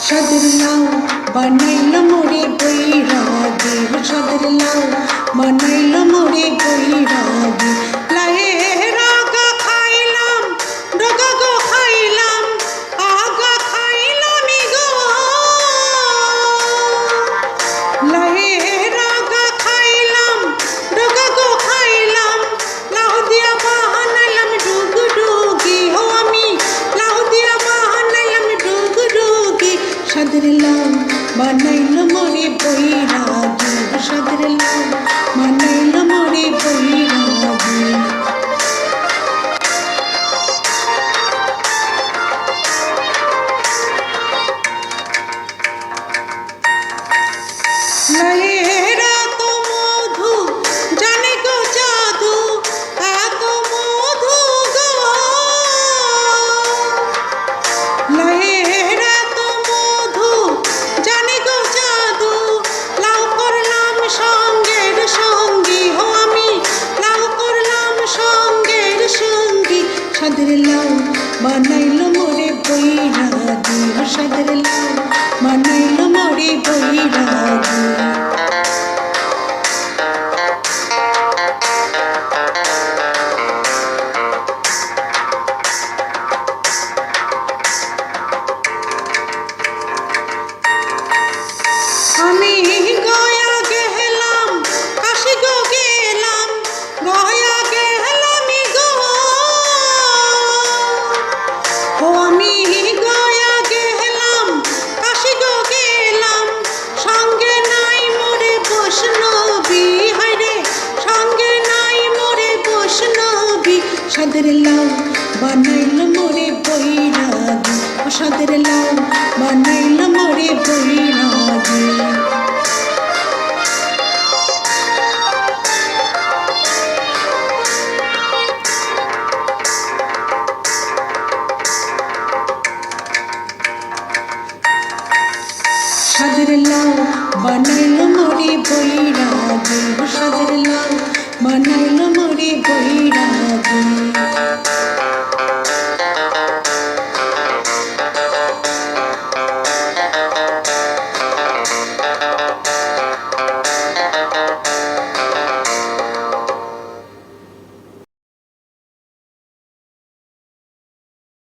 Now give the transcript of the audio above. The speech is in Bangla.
সাদের লাউ বানাইল মোরে বৈরাগী, সাদের লাউ বানাইল মোরে বৈরাগী। লাহের আগা খাইলাম, ডগা গো খাইলাম, আগা খাইলাম গো। লাহের আগা খাইলাম, ডগা গো খাইলাম, লাউ দিয়া বানাইলাম ডুগডুগি। ও আমি লাউ দিয়া বানাইলাম ডুগডুগি। সাদের লাউ বানাইল মোরে বৈরাগী, সাদের লাউ বানাইল মোরে বৈরাগী। লাহের এত মধু জানে গো জাদু, এত মধু গো। লাহের এত মধু জানে গো জাদু, লাউ করলাম সঙ্গের সঙ্গী। ও আমি লাউ করলাম সঙ্গের সঙ্গী। সাদের লাউ বানাইল মোরে বৈরাগী, সাদের লাউ বানাইল মোরে বৈরাগী। আমি গয়া গেলাম, কাশি গো গেলাম, গয়া গেলাম গো। ও আমি গয়া গেলাম, কাশি গো গেলাম, সঙ্গে নাই মোরে বৈষ্ণবী। হায়রে সঙ্গে নাই মোরে বৈষ্ণবী। সাদের লাউ বানাইল মোরে বৈরাগী, সাদের লাউ বানাইল মোরে বৈরাগী। সাদের লাউ বানাইল মোরে বৈরাগী, সাদের লাউ বানাইল মোরে বৈরাগী।